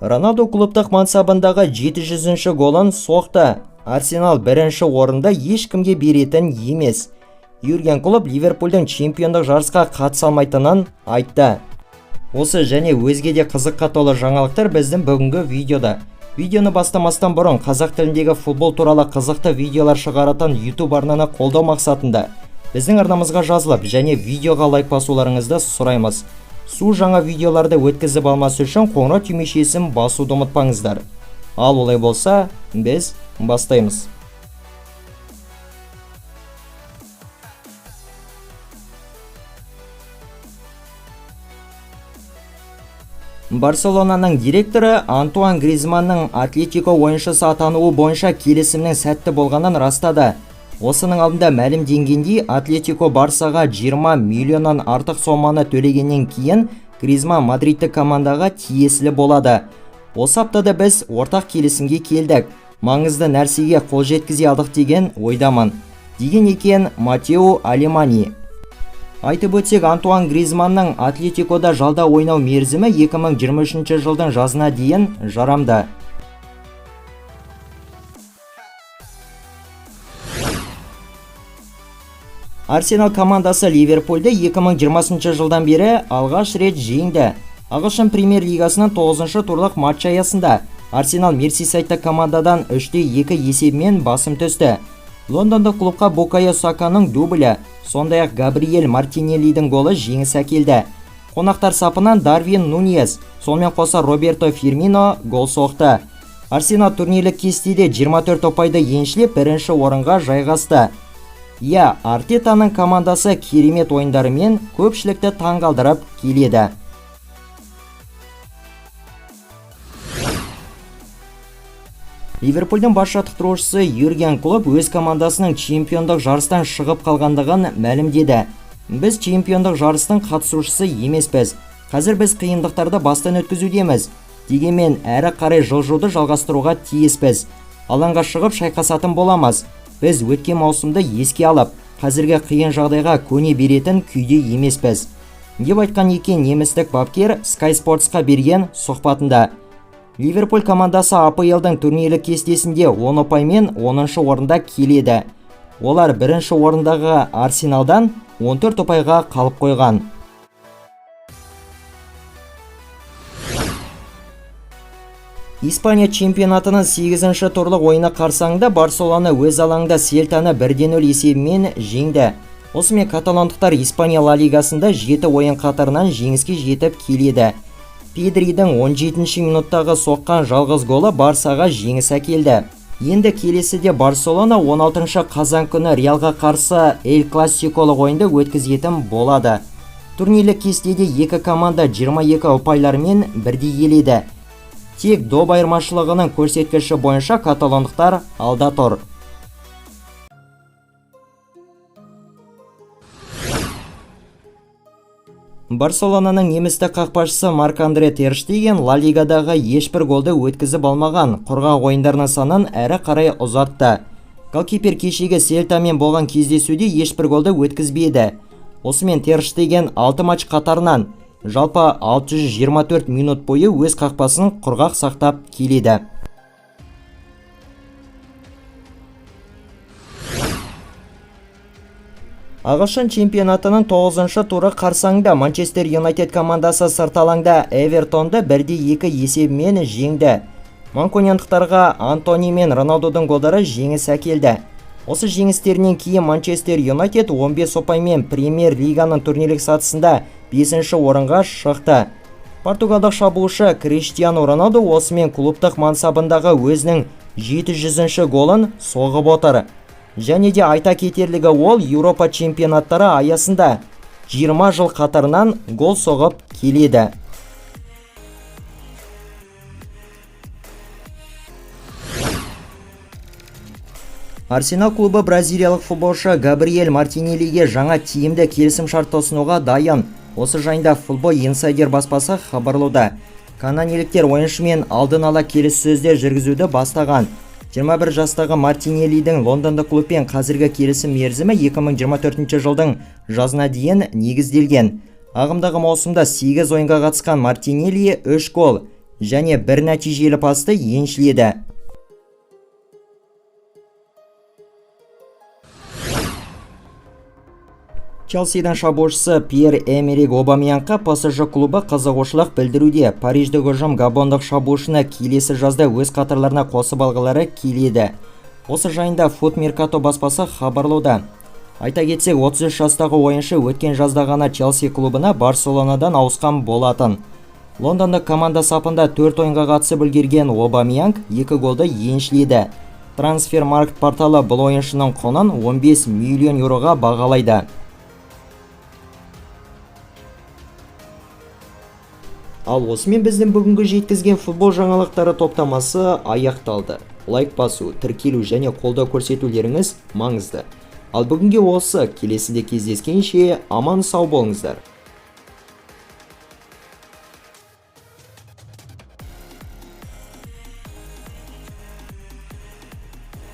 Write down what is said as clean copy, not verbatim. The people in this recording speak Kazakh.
Роналду клубтық мансабындағы 700-ші голын соқты. Арсенал бірінші орында ешкімге беретін емес. Юрген Клоп Ливерпульдің чемпиондық жарысқа қатыса алмайтынын айтты. Осы және өзге де қызыққа толы жаңалықтар біздің бүгінгі видеода. Видеоны бастамастан бұрын қазақ тіліндегі футбол туралы қызықты видеолар шығаратын YouTube арнаны қолдау мақсатында біздің арнамызға жазылып және видеоға лайк басуларыңызды сұраймыз. Су жаңа видеоларды өткізіп алмас үшін қоңырау түймешесін басуды ұмытпаңыздар. Ал олай болса, біз бастаймыз. Барселонаның директоры Антуан Гризманның Атлетико ойыншысы атануы бойынша келісімнің сәтті болғанын растады. Осының алдында мәлімденгендей, Атлетико Барсаға 20 миллионнан артық соманы төлегеннен кейін Гризман Мадридтік командаға тиесілі болады. Осы аптада біз ортақ келісімге келдік. Маңызды нәрсеге қол жеткізе алдық деген ойдамын, деген екен Матео Алемани. Айтып өтсек, Антуан Гризманның Атлетикода жалда ойнау мерзімі 2023 жылдың жазына дейін жарамды. Арсенал командасы Ливерпульді 2020 жылдан бері алғаш рет жеңді. Ағылшын премьер лигасының 9-шы турлық матч аясында Арсенал Мерсисайдты командадан 3-2 есебімен басым түсті. Лондондық клубқа Букайо Саканың дублі, сондай-ақ Габриэль Мартинеллидің голы жеңіс әкелді. Қонақтар сапынан Дарвин Нуньес, сонымен қоса Роберто Фирмино гол соқты. Арсенал турнирлік кестеде 24 ұпайды еншілеп бірінші орынға жайғасты. Артетаның командасы керемет ойындарымен көпшілікті таңғалдырып келеді. Ливерпульдің бас жаттықтырушысы Юрген Клоп өз командасының чемпиондық жарыстан шығып қалғандығын мәлімдеді. Біз чемпиондық жарыстың қатысушысы емеспіз. Қазір біз қиындықтарды бастан өткізудеміз. Дегенмен әрі қарай жылжуды жалғастыруға тиіспіз. Алаңға шығып шайқасатын боламыз. Біз өткен маусымды еске алып, қазіргі қиын жағдайға көне беретін күйде емеспіз, деп айтқан екен немістік бапкер Sky Sportsқа берген сұхбатында. Ливерпуль командасы АПЛ-дің турнирлік кестесінде 10 ұпаймен 10-шы орында келеді. Олар бірінші орындағы Арсеналдан 14 ұпайға қалып қойған. Испания чемпионатының 8-ші турлық ойыны қарсаңында Барселона өз алаңында Сельтаны 1-0 есебімен жеңді. Осымен каталондықтар Испания Ла Лигасында 7 ойын қатарынан жеңіске жетіп келеді. Педридің 17-ші минуттағы соққан жалғыз голы Барсаға жеңіс әкелді. Енді келесіде Барселона 16-шы қазан күні Реалға қарсы Эль Классиколық ойынды өткізетін болады. Турнирлік кестеде екі команда 22 ұпайлармен бірдей келеді. Тек доп айырмашылығының көрсеткіші бойынша каталондықтар алда тұр. Барселонаның немістік қақпашысы Марк-Андре Тер Штеген Ла Лигадағы ешбір голды өткізіп алмаған құрғақ ойындарының санын әрі қарай ұзартты. Голкипер кешегі Сельтамен болған кездесуде ешбір голды өткізбеді. Осымен Тер Штеген 6 матч қатарынан жалпы 624 минут бойы өз қақпасын құрғақ сақтап келеді. Ағылшын чемпионатының 9-шы туры қарсаңында Манчестер Юнайтед командасы сырт алаңда Эвертонды 1-2 есебімен жеңді. Манкуниандықтарға Антони мен Роналдудың голдары жеңіс әкелді. Осы жеңістерінен кейін Манчестер Юнайтед 15 ұпаймен премьер лиганың турнирлік сатысында 5-ші орынға шықты. Португалдық шабуылшы Криштиану Роналду осымен клубтық мансабындағы өзінің 700-ші голын соғып отыр. Және де айта кетерлігі ол Еуропа чемпионаттары аясында 20 жыл қатарынан гол соғып келеді. Арсенал клубы бразилиялық футболшы Габриэль Мартинеллиге жаңа тиімді келісім-шарт ұсынуға дайын. Осы жайында Football Insider баспасы хабарлауда. Канонийліктер ойыншымен алдын ала келіссөздер жүргізуді бастаған. 21 жастағы Мартинеллидің Лондондық клубпен қазіргі келісім мерзімі 2024 жылдың жазына дейін негізделген. Ағымдағы маусымда 8 ойынға қатысқан Мартинелли 3 гол, және бір нәтижелі пасты еншіледі. Челсидің шабуылшысы Пьер-Эмерик Обамеянгқа ПСЖ клубы қызығушылық білдіруде. Париждегі ұжым габондық шабуылшыны келесі жазда өз қатарларына қосып алғылары келеді. Осы жайында Foot Mercato баспасы хабарлауда. Айта кетсек, 33 жастағы ойыншы өткен жазда ғана Челси клубына Барселонадан ауысқан болатын. Лондондық команда сапында 4 ойынға қатысып үлгерген Обамеянг 2 голды еншіледі. Трансфермаркт порталы бұл ойыншының құнын 15 миллион еуроға бағалайды. Ал осымен біздің бүгінгі жеткізген футбол жаңалықтары топтамасы аяқталды. Лайк басу, тіркелу және қолдау көрсетулеріңіз маңызды. Ал бүгінге осы, келесіде кездескенше аман сау болыңыздар.